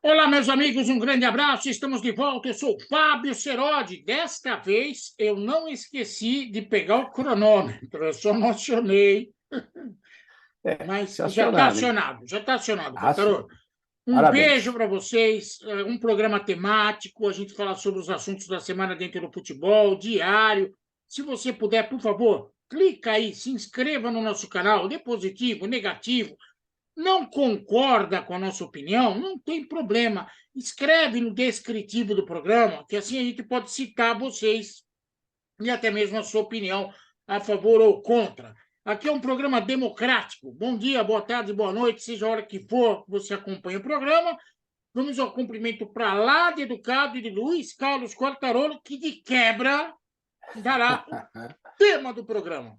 Olá, meus amigos, um grande abraço. Estamos de volta. Eu sou o Fábio Serodi. Desta vez, eu não esqueci de pegar o cronômetro. Eu só emocionei, mas Se acionar, né? já está acionado, Ah, sim. Quartarolo. Um beijo Parabéns. para vocês. Um programa temático. A gente fala sobre os assuntos da semana dentro do futebol, diário. Se você puder, por favor, clica aí, se inscreva no nosso canal. Dê positivo, negativo. Não concorda com a nossa opinião? Não tem problema. Escreve no descritivo do programa, que assim a gente pode citar vocês e até mesmo a sua opinião a favor ou contra. Aqui é um programa democrático. Bom dia, boa tarde, boa noite, seja a hora que for que você acompanha o programa. Vamos ao cumprimento para lá de educado e de Luiz Carlos Quartarolo, que de quebra dará o tema do programa.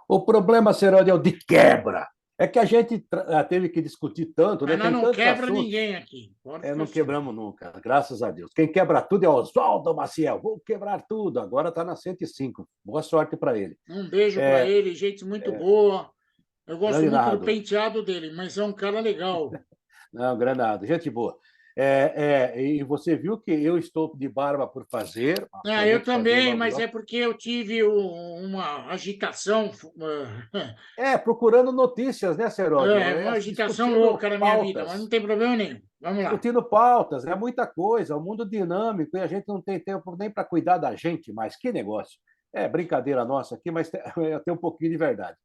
O problema, Serode, é o de quebra. É que a gente teve que discutir tanto, né? Mas nós Tem não tantos quebra assuntos. ninguém aqui. Pode ficar Não seguro. quebramos nunca, graças a Deus. Quem quebra tudo é Oswaldo Maciel. Vou quebrar tudo. Agora está na 105. Boa sorte para ele. Um beijo para É, ele, gente muito boa. Eu gosto grande muito do narrador. penteado dele, mas é um cara legal. Não, granado, gente boa. E você viu que eu estou de barba por fazer, Eu prometo fazer também, logo, mas logo. é porque eu tive uma agitação, Procurando notícias, né, Seródio? uma agitação Discutindo louca na minha vida, mas não pautas. tem problema nenhum. Vamos lá. Discutindo pautas, é muita coisa, o mundo dinâmico e a gente não tem tempo nem para cuidar da gente, mas que negócio. É brincadeira nossa aqui, mas tem um pouquinho de verdade.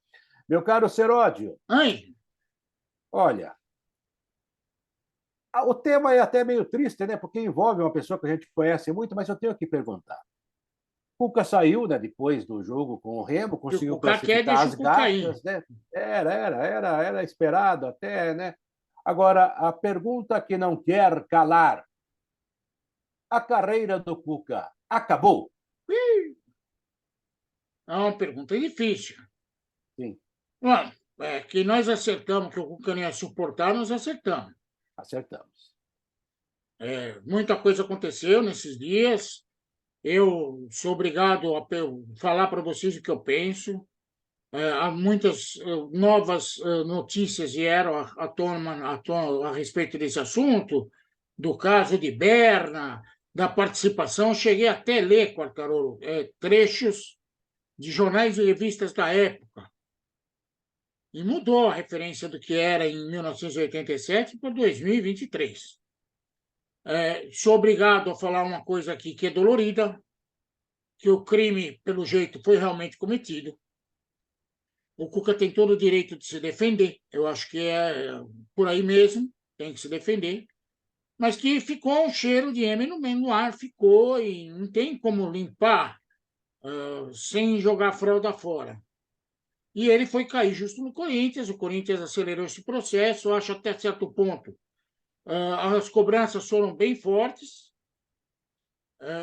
Meu caro Seródio, Ai, olha, o tema é até meio triste, né? Porque envolve uma pessoa que a gente conhece muito, mas eu tenho que perguntar. Cuca saiu, né, depois do jogo com o Remo, se o conseguiu Cuca quer, classificar deixa as o Cuca aí. gatas, né? Era esperado até, né? Agora, a pergunta que não quer calar: a carreira do Cuca acabou? É uma pergunta difícil. Sim, Bom, que nós acertamos que o Cuca não ia suportar, nós acertamos. acertamos. Muita coisa aconteceu nesses dias. Eu sou obrigado a falar para vocês o que eu penso. Há muitas novas notícias vieram à tona a respeito desse assunto, do caso de Berna, da participação. Cheguei até a ler, Quartarolo, trechos de jornais e revistas da época. E mudou a referência do que era em 1987 para 2023. Sou obrigado a falar uma coisa aqui que é dolorida, que o crime, pelo jeito, foi realmente cometido. O Cuca tem todo o direito de se defender, eu acho que é por aí mesmo, tem que se defender, mas que ficou um cheiro de M no ar, ficou, e não tem como limpar sem jogar a fralda fora. E ele foi cair justo no Corinthians, o Corinthians acelerou esse processo, eu acho até certo ponto. As cobranças foram bem fortes,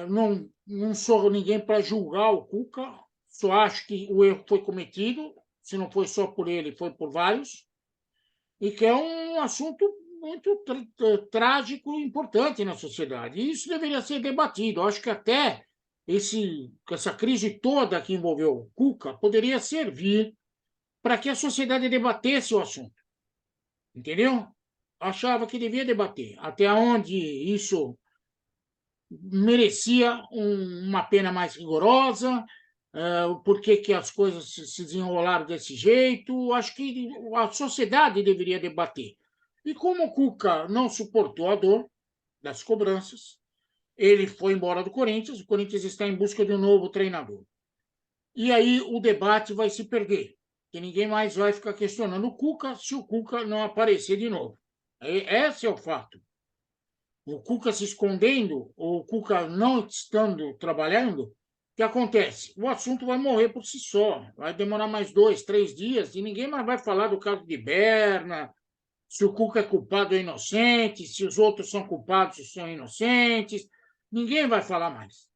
não sou ninguém para julgar o Cuca, só acho que o erro foi cometido, se não foi só por ele, foi por vários, e que é um assunto muito trágico e importante na sociedade. E isso deveria ser debatido. Eu acho que até essa crise toda que envolveu o Cuca poderia servir para que a sociedade debatesse o assunto. Entendeu? Achava que devia debater. Até onde isso merecia uma pena mais rigorosa, por que as coisas se desenrolaram desse jeito. Acho que a sociedade deveria debater. E como o Cuca não suportou a dor das cobranças, ele foi embora do Corinthians, o Corinthians está em busca de um novo treinador. E aí o debate vai se perder, que ninguém mais vai ficar questionando o Cuca se o Cuca não aparecer de novo. Esse é o fato. O Cuca se escondendo, ou o Cuca não estando trabalhando, o que acontece? O assunto vai morrer por si só. Vai demorar mais 2, 3 dias e ninguém mais vai falar do caso de Berna, se o Cuca é culpado ou inocente, se os outros são culpados ou são inocentes. Ninguém vai falar mais.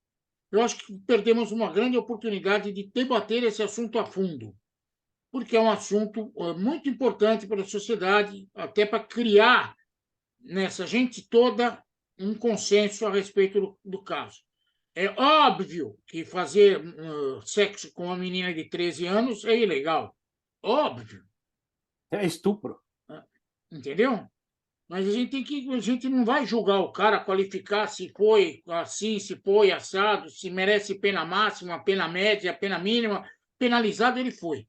Eu acho que perdemos uma grande oportunidade de debater esse assunto a fundo, porque é um assunto muito importante para a sociedade, até para criar nessa gente toda um consenso a respeito do caso. É óbvio que fazer sexo com uma menina de 13 anos é ilegal. Óbvio. É estupro. Entendeu? Mas a gente não vai julgar o cara, qualificar se foi assim, se foi assado, se merece pena máxima, pena média, pena mínima. Penalizado ele foi.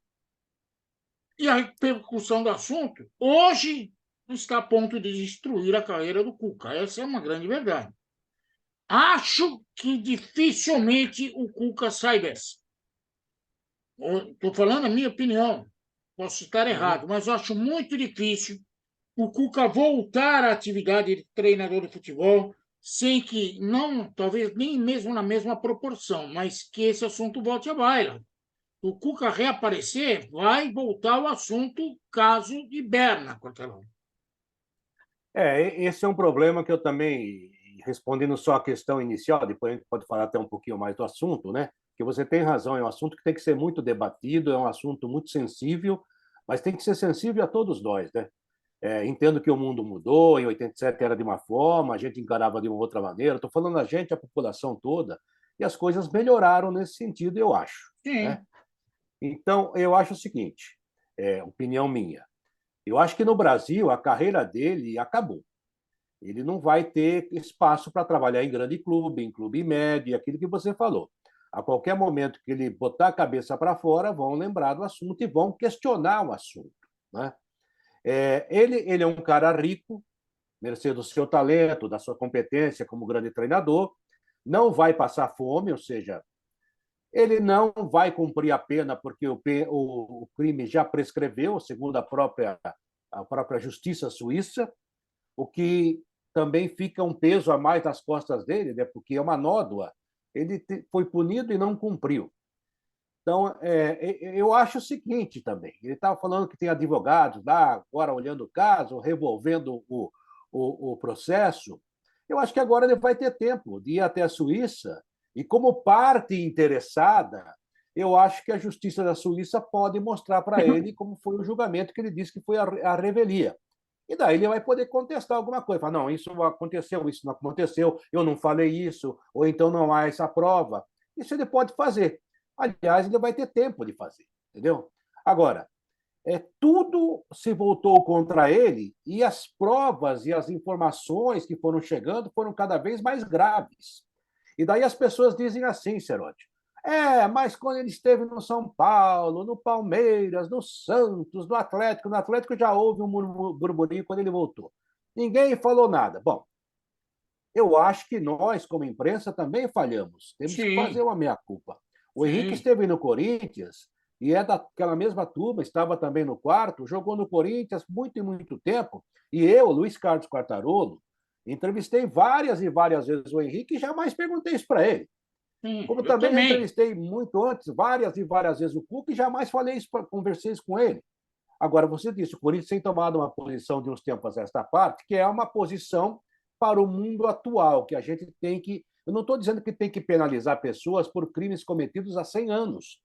E a repercussão do assunto, hoje, está a ponto de destruir a carreira do Cuca. Essa é uma grande verdade. Acho que dificilmente o Cuca sai dessa. Estou falando a minha opinião. Posso estar Uhum. errado, mas eu acho muito difícil o Cuca voltar à atividade de treinador de futebol sem que, não, talvez nem mesmo na mesma proporção, mas que esse assunto volte à baila. O Cuca reaparecer, vai voltar ao assunto caso de Berna, Cortelão. Esse é um problema que eu também, respondendo só a questão inicial, depois a gente pode falar até um pouquinho mais do assunto, né? Que você tem razão, é um assunto que tem que ser muito debatido, é um assunto muito sensível, mas tem que ser sensível a todos nós, né? Entendo que o mundo mudou, em 87 era de uma forma, a gente encarava de uma outra maneira, estou falando a gente, a população toda, e as coisas melhoraram nesse sentido, eu acho, né? Sim, Então, eu acho o seguinte, opinião minha, eu acho que no Brasil a carreira dele acabou. Ele não vai ter espaço para trabalhar em grande clube, em clube médio, aquilo que você falou. A qualquer momento que ele botar a cabeça para fora, vão lembrar do assunto e vão questionar o assunto, né? Ele é um cara rico, mercê do seu talento, da sua competência como grande treinador, não vai passar fome, ou seja, ele não vai cumprir a pena porque o crime já prescreveu, segundo a própria justiça suíça, o que também fica um peso a mais nas costas dele, né, porque é uma nódoa. Ele foi punido e não cumpriu. Então, eu acho o seguinte também: ele estava falando que tem advogados lá, agora olhando o caso, revolvendo o processo. Eu acho que agora ele vai ter tempo de ir até a Suíça, e como parte interessada, eu acho que a Justiça da Suíça pode mostrar para ele como foi o julgamento que ele disse que foi a revelia. E daí ele vai poder contestar alguma coisa. Falar, não, isso aconteceu, isso não aconteceu, eu não falei isso, ou então não há essa prova. Isso ele pode fazer. Aliás, ele vai ter tempo de fazer, entendeu? Agora, tudo se voltou contra ele e as provas e as informações que foram chegando foram cada vez mais graves. E daí as pessoas dizem assim, Serote, mas quando ele esteve no São Paulo, no Palmeiras, no Santos, no Atlético já houve um burburinho quando ele voltou. Ninguém falou nada. Bom, eu acho que nós, como imprensa, também falhamos. Temos que fazer sim, uma meia-culpa. O Henrique sim. esteve no Corinthians e é daquela mesma turma, estava também no quarto, jogou no Corinthians muito e muito tempo. E eu, Luiz Carlos Quartarolo, entrevistei várias e várias vezes o Henrique e jamais perguntei isso para ele. Sim, Como eu também eu também. entrevistei muito antes, várias e várias vezes o Cuca e jamais falei isso, conversei isso com ele. Agora, você disse, o Corinthians tem tomado uma posição de uns tempos a esta parte, que é uma posição para o mundo atual, que a gente tem que. Eu não estou dizendo que tem que penalizar pessoas por crimes cometidos há 100 anos,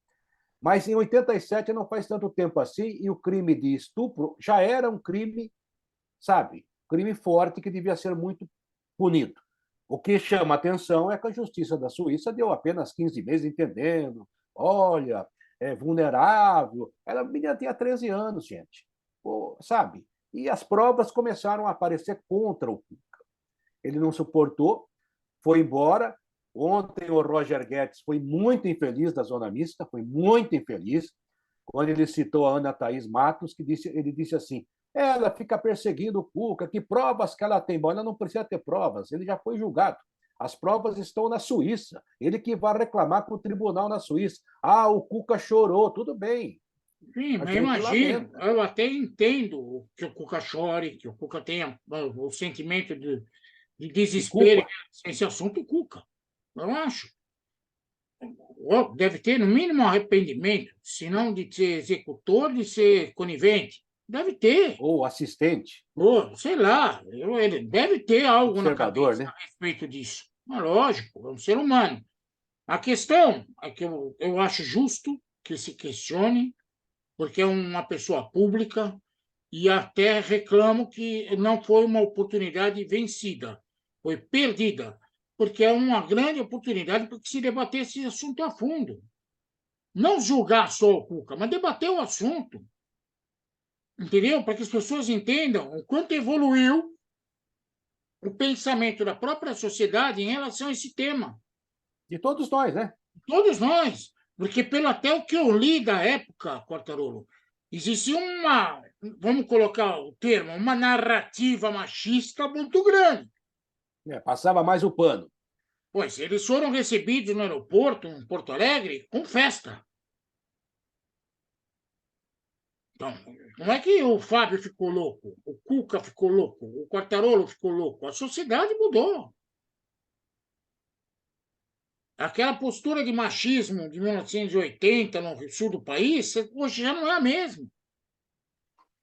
mas em 87 não faz tanto tempo assim, e o crime de estupro já era um crime, sabe, crime forte que devia ser muito punido. O que chama atenção é que a justiça da Suíça deu apenas 15 meses entendendo. Olha, é vulnerável. Ela, a menina tinha 13 anos, gente. Pô, sabe? E as provas começaram a aparecer contra o Cuca. Ele não suportou, foi embora. Ontem o Roger Guedes foi muito infeliz da zona mista, foi muito infeliz, quando ele citou a Ana Thaís Matos, ele disse assim: ela fica perseguindo o Cuca, que provas que ela tem? Bom, ela não precisa ter provas, ele já foi julgado. As provas estão na Suíça. Ele que vai reclamar com o tribunal na Suíça. Ah, o Cuca chorou, tudo bem. Sim, A mas gente imagino, lamenta. eu até entendo que o Cuca chore, que o Cuca tenha o sentimento de De desespero culpa. esse assunto, Cuca. Eu acho. Deve ter, no mínimo, um arrependimento, se não de ser executor, de ser conivente. Deve ter. Ou assistente, Ou, sei lá, ele deve ter algo na observador, cabeça né? a respeito disso. Mas, lógico, é um ser humano. A questão é que eu acho justo que se questione, porque é uma pessoa pública, e até reclamo que não foi uma oportunidade vencida, foi perdida, porque é uma grande oportunidade para que se debater esse assunto a fundo. Não julgar só o Cuca, mas debater o assunto, entendeu? Para que as pessoas entendam o quanto evoluiu o pensamento da própria sociedade em relação a esse tema. De todos nós, né? Todos nós. Porque, pelo até o que eu li da época, Quartarolo, existia uma, vamos colocar o termo, uma narrativa machista muito grande. Passava mais o pano. Pois eles foram recebidos no aeroporto, em Porto Alegre, com festa. Então, não é que o Fábio ficou louco, o Cuca ficou louco, o Quartarolo ficou louco. A sociedade mudou. Aquela postura de machismo de 1980 no sul do país, hoje já não é a mesma.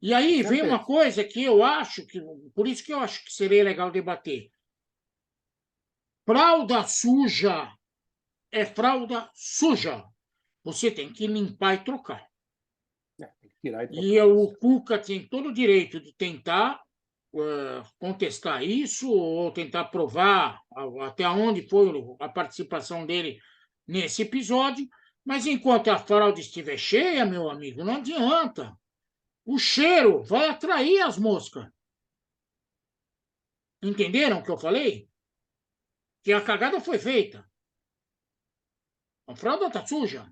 E aí vem uma coisa que eu acho que, por isso que eu acho que seria legal debater. Fralda suja é fralda suja. Você tem que limpar e trocar. Tem que tirar e trocar. E o Cuca tem todo o direito de tentar contestar isso ou tentar provar até onde foi a participação dele nesse episódio, mas enquanto a fralda estiver cheia, meu amigo, não adianta. O cheiro vai atrair as moscas. Entenderam o que eu falei? Que a cagada foi feita. A fralda está suja.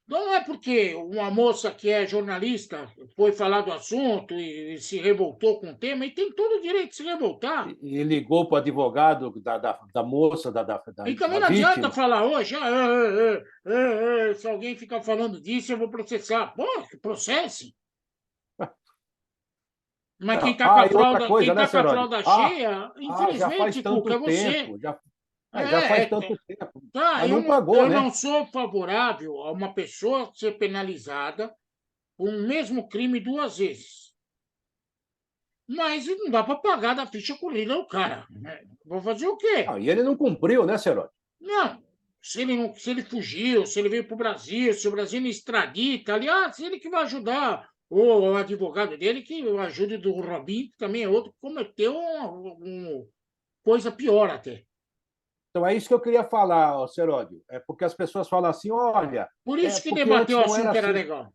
Não é porque uma moça que é jornalista foi falar do assunto e se revoltou com o tema, e tem todo o direito de se revoltar. E ligou para o advogado da moça, E também da não adianta vítima. falar hoje, se alguém ficar falando disso, eu vou processar. Pô, que processe. Mas quem está com a E outra fralda, coisa, né, com a Seroli? fralda cheia, Já faz infelizmente, Cuca, tanto é você. tempo. Já faz tanto tempo. Tá, Mas não pagou, eu né? não sou favorável a uma pessoa ser penalizada por um mesmo crime duas vezes. Mas não dá para pagar da ficha corrida ao cara. Né? Vou fazer o quê? E ele não cumpriu, né, Seroli? Não. Se ele fugiu, se ele veio para o Brasil, se o Brasil não extradita, aliás, ele que vai ajudar. Ou o advogado dele que ajude do Robinho, que também é outro que cometeu uma coisa pior até. Então é isso que eu queria falar, Seródio. É porque as pessoas falam assim: olha, Por isso que porque antes debater o não era assunto era assim. legal.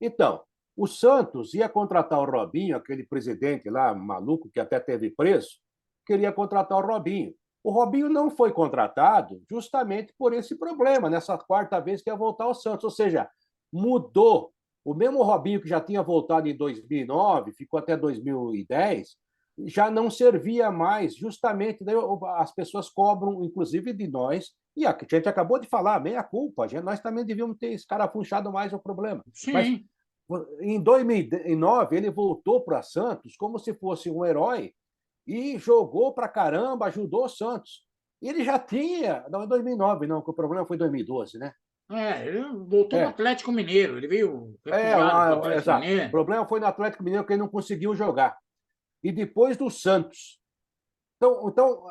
Então, o Santos ia contratar o Robinho, aquele presidente lá, maluco, que até teve preso, queria contratar o Robinho. O Robinho não foi contratado justamente por esse problema, nessa quarta vez que ia voltar ao Santos. Ou seja, mudou. O mesmo Robinho que já tinha voltado em 2009, ficou até 2010, já não servia mais, justamente. Daí as pessoas cobram, inclusive de nós, e a gente acabou de falar, meia culpa, nós também devíamos ter escarafunchado mais o problema. Mas Sim. em 2009, ele voltou para Santos como se fosse um herói e jogou para caramba, ajudou o Santos. E ele já tinha, não, em 2009, não, que o problema foi em 2012, né? Ele voltou para o É, Atlético Mineiro, ele veio refugiado para o Atlético exato. O Mineiro. problema foi no Atlético Mineiro que ele não conseguiu jogar. E depois do Santos. Então,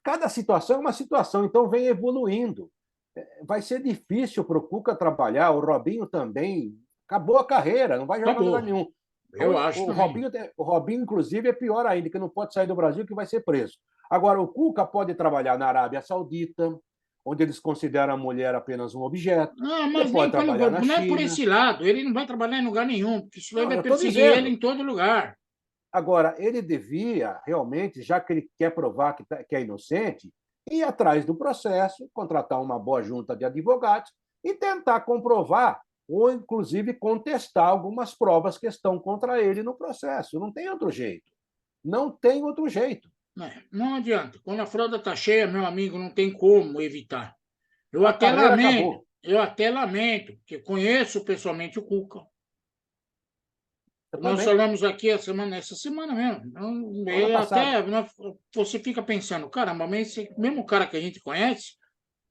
cada situação é uma situação, então vem evoluindo. Vai ser difícil para o Cuca trabalhar, o Robinho também. Acabou a carreira, não vai jogar em Acabou. lugar nenhum. Eu acho também. O Robinho, inclusive, é pior ainda, que não pode sair do Brasil, que vai ser preso. Agora, o Cuca pode trabalhar na Arábia Saudita, onde eles consideram a mulher apenas um objeto. Não, Ele mas pode nem pelo, trabalhar na não é por China. esse lado. Ele não vai trabalhar em lugar nenhum, porque isso aí Não, vai eu estou perseguir ele dizendo. em todo lugar. Agora, ele devia, realmente, já que ele quer provar que é inocente, ir atrás do processo, contratar uma boa junta de advogados e tentar comprovar ou, inclusive, contestar algumas provas que estão contra ele no processo. Não tem outro jeito. Não tem outro jeito. Não adianta. Quando a fralda está cheia, meu amigo, não tem como evitar. A carreira acabou. Eu até lamento, porque conheço pessoalmente o Cuca. Eu Nós também. falamos aqui essa semana mesmo. Semana passada. Você fica pensando, caramba, mas esse mesmo cara que a gente conhece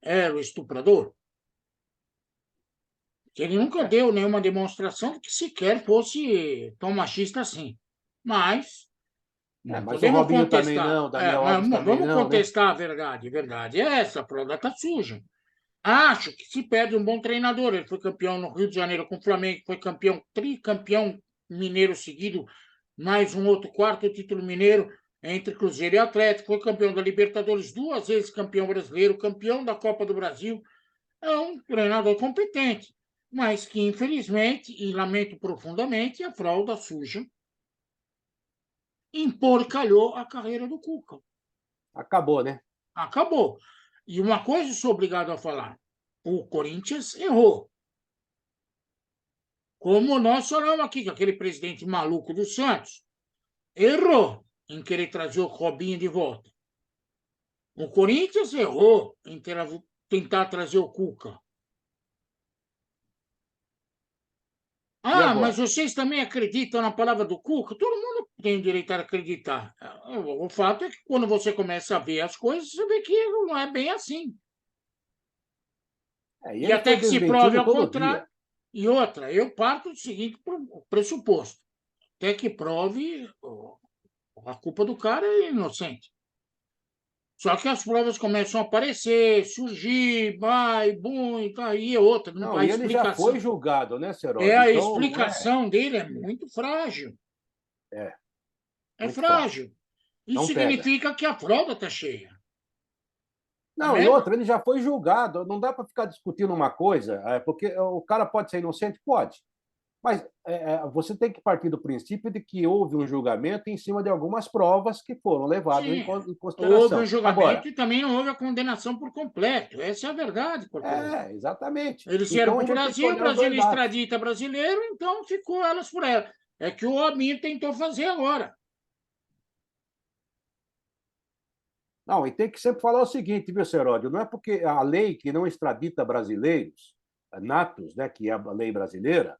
era o estuprador? Ele nunca É. deu nenhuma demonstração de que sequer fosse tão machista assim. Mas não Mas o podemos Robinho também contestar. não, o Daniel Alves também Vamos não, né? contestar a verdade. A verdade é essa, a prova está suja. Acho que se perde um bom treinador. Ele foi campeão no Rio de Janeiro com o Flamengo, foi campeão, tricampeão mineiro seguido, mais um outro quarto título mineiro entre Cruzeiro e Atlético, foi campeão da Libertadores, duas vezes campeão brasileiro, campeão da Copa do Brasil. É um treinador competente, mas que, infelizmente, e lamento profundamente, a fralda suja emporcalhou a carreira do Cuca. Acabou, né? Acabou. E uma coisa eu sou obrigado a falar: o Corinthians errou. Como nós falamos aqui, que aquele presidente maluco do Santos errou em querer trazer o Robinho de volta. O Corinthians errou em tentar trazer o Cuca. E Mas agora? vocês também acreditam na palavra do Cuca? Todo mundo tem o direito a acreditar. O fato é que quando você começa a ver as coisas, você vê que não é bem assim. E E ele até foi que se prove desmentido ao todo dia. contrário. E outra, eu parto do seguinte pressuposto: até que prove a culpa do cara é inocente. Só que as provas começam a aparecer, surgir, vai, bum, e tá aí é outra. Não, A e ele já foi explicação, julgado, né, Seródio? a Então, não é. explicação dele é muito frágil. É, É muito frágil. frágil. Isso Não pega. significa que a fralda está cheia. Não, e Né? outra, ele já foi julgado. Não dá para ficar discutindo uma coisa, porque o cara pode ser inocente? Pode. Mas você tem que partir do princípio de que houve um julgamento em cima de algumas provas que foram levadas Sim, em houve um consideração. Agora, julgamento e também não houve a condenação por completo. Essa é a verdade, Cortoloso. exatamente. Eles vieram Então para a o gente tem que Brasil, o olhar os Brasil dois não lados. extradita brasileiro, então ficou elas por elas. É que o Robinho tentou fazer agora. Não, e tem que sempre falar o seguinte, viu, Seródio? Não é porque a lei que não extradita brasileiros, natos, né, que é a lei brasileira,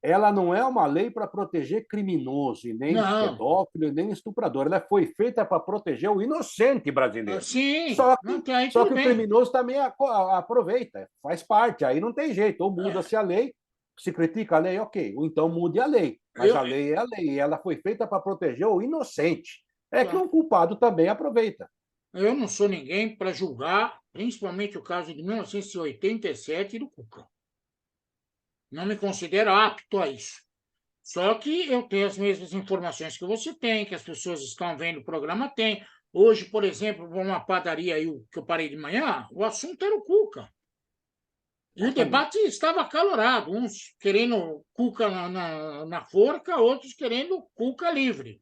ela não é uma lei para proteger criminoso, e nem Não, pedófilo, e nem estuprador. Ela foi feita para proteger o inocente brasileiro. sim, Só não que, tem, aí só tudo que o bem. criminoso também aproveita, faz parte, aí não tem jeito. Ou muda-se a lei, se critica a lei, ok. Ou então mude a lei. Mas Eu, a lei é a lei, e ela foi feita para proteger o inocente. É que tá, um culpado também aproveita. eu não sou ninguém para julgar, principalmente o caso de 1987 do Cuca. Não me considero apto a isso. Só que eu tenho as mesmas informações que você tem, que as pessoas estão vendo o programa tem. Hoje, por exemplo, vou numa padaria aí que eu parei de manhã, o assunto era o Cuca. E o Exatamente. debate estava acalorado, uns querendo Cuca na forca, outros querendo Cuca livre.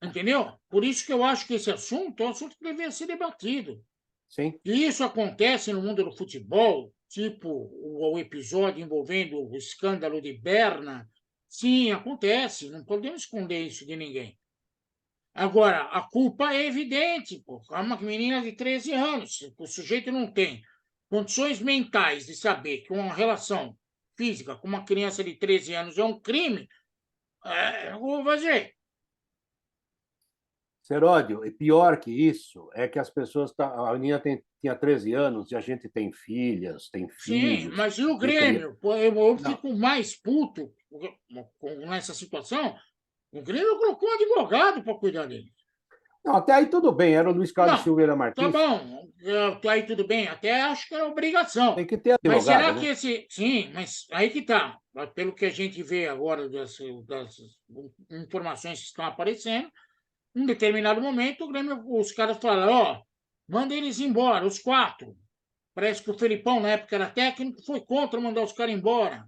Entendeu? Por isso que eu acho que esse assunto é um assunto que deveria ser debatido. Sim. E isso acontece no mundo do futebol, tipo o episódio envolvendo o escândalo de Berna. Sim, acontece, não podemos esconder isso de ninguém. Agora, a culpa é evidente, pô. É uma menina de 13 anos, o sujeito não tem condições mentais de saber que uma relação física com uma criança de 13 anos é um crime, eu vou fazer. Seródio, e pior que isso é que as pessoas. A menina tinha 13 anos e a gente tem filhas, tem Sim, filhos, mas e o tem criança. Grêmio? Pô, eu Não, fico mais puto nessa situação. O Grêmio colocou um advogado para cuidar dele. não, até aí tudo bem, era o Luiz Carlos Não, Silveira tá Martins, bom, aí tudo bem, até acho que é obrigação. tem que ter Mas advogado, será que né? esse. Sim, mas aí que tá. Pelo que a gente vê agora das informações que estão aparecendo, em um determinado momento, o Grêmio, os caras falaram: ó, manda eles embora, os quatro. Parece que o Felipão, na época, era técnico, foi contra mandar os caras embora.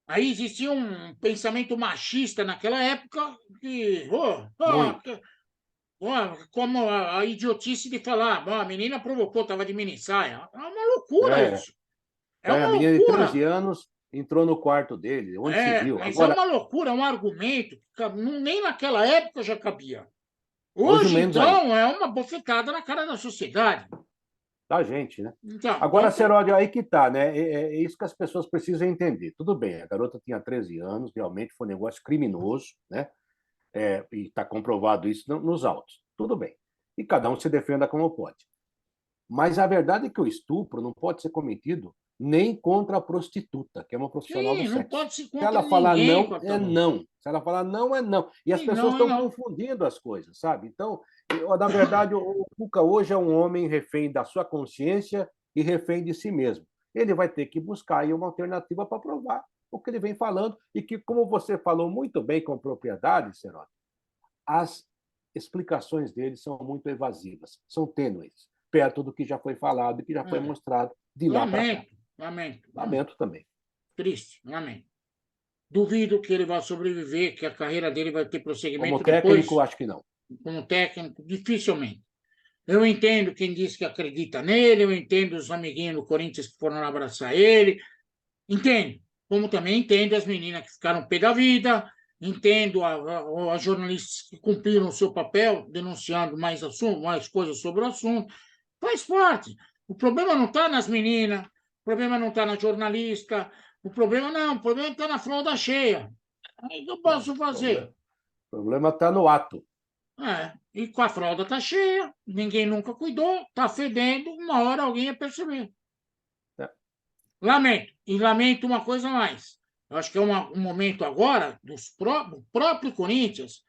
Aí existia um pensamento machista naquela época que, Muito. como a idiotice de falar, a menina provocou, estava de mini saia. É uma loucura É, isso. É uma a menina de 13 loucura. anos entrou no quarto dele, onde se viu. Mas é Agora, uma loucura, é um argumento que nem naquela época já cabia. hoje Hoje, menos ainda, então, é uma bofetada na cara da sociedade. da gente, né? Então, Agora, Seródio, aí que tá, né? É isso que as pessoas precisam entender. Tudo bem, a garota tinha 13 anos, realmente foi um negócio criminoso, né? E está comprovado isso nos autos. Tudo bem. E cada um se defenda como pode. Mas a verdade é que o estupro não pode ser cometido nem contra a prostituta, que é uma profissional do sim, não sexo. pode ser Se contra ela falar ninguém, não, é Cortalo. não. Se ela falar não, é não. E as E pessoas não, e estão não. confundindo as coisas, sabe? Então, na verdade, o Cuca hoje é um homem refém da sua consciência e refém de si mesmo. Ele vai ter que buscar aí uma alternativa para provar o que ele vem falando e que, como você falou muito bem com propriedade, Serol, as explicações dele são muito evasivas, são tênues, perto do que já foi falado e que já foi É, mostrado de lá para cá. lamento, lamento, lamento. Lamento também. Triste, lamento. Duvido que ele vá sobreviver, que a carreira dele vai ter prosseguimento Como depois, técnico, acho que não. como técnico, dificilmente. Eu entendo quem diz que acredita nele, eu entendo os amiguinhos do Corinthians que foram abraçar ele, entendo. Como também entendo as meninas que ficaram pé da vida, entendo as jornalistas que cumpriram o seu papel, denunciando mais assunto, mais coisas sobre o assunto. Faz parte. O problema não está nas meninas, o problema não está na jornalista, o problema está na fralda cheia. Aí o que eu Não, posso fazer? o problema está no ato. E com a fralda está cheia, ninguém nunca cuidou, está fedendo, uma hora alguém ia perceber. É. Lamento. E lamento uma coisa a mais. Eu acho que é um momento agora do próprio Corinthians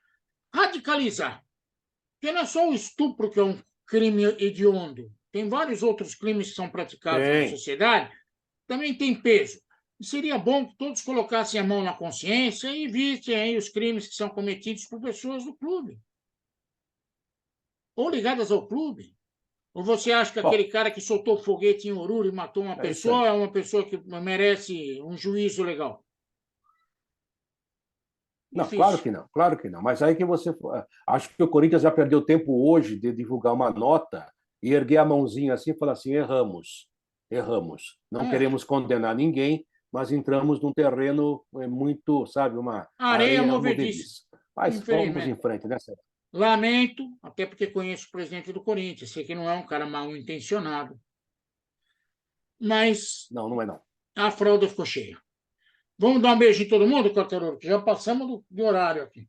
radicalizar. Porque não é só o estupro que é um crime hediondo. Tem vários outros crimes que são praticados na Tem. sociedade, também tem peso. E seria bom que todos colocassem a mão na consciência e vissem aí os crimes que são cometidos por pessoas do clube, ou ligadas ao clube. Ou você acha que aquele Bom, cara que soltou foguete em Oruro e matou uma é isso aí. pessoa é uma pessoa que merece um juízo legal? Não, Difícil. claro que não. Mas aí que você. Acho que o Corinthians já perdeu tempo hoje de divulgar uma nota e erguer a mãozinha assim e falar assim: erramos, erramos. Não É. queremos condenar ninguém, mas entramos num terreno muito, sabe, uma Areia areia movediça, movediça. Mas vamos em infelizmente. frente, né, Sérgio? Lamento, até porque conheço o presidente do Corinthians, sei que não é um cara mal intencionado, mas Não, não é não. a fralda ficou cheia. Vamos dar um beijo em todo mundo, Carteiro, que já passamos do horário aqui.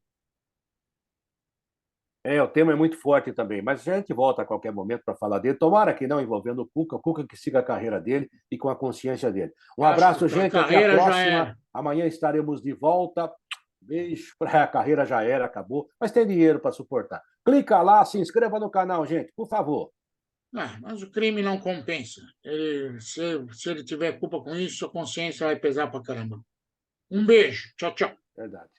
O tema é muito forte também, mas a gente volta a qualquer momento para falar dele. Tomara que não envolvendo o Cuca que siga a carreira dele e com a consciência dele. Um Acho abraço, que a gente, até a carreira já próxima. era. Amanhã estaremos de volta. Beijo. A carreira já era, acabou, mas tem dinheiro para suportar. Clica lá, se inscreva no canal, gente, por favor. Mas o crime não compensa. Se ele tiver culpa com isso, a consciência vai pesar pra caramba. Um beijo. Tchau, tchau. Verdade.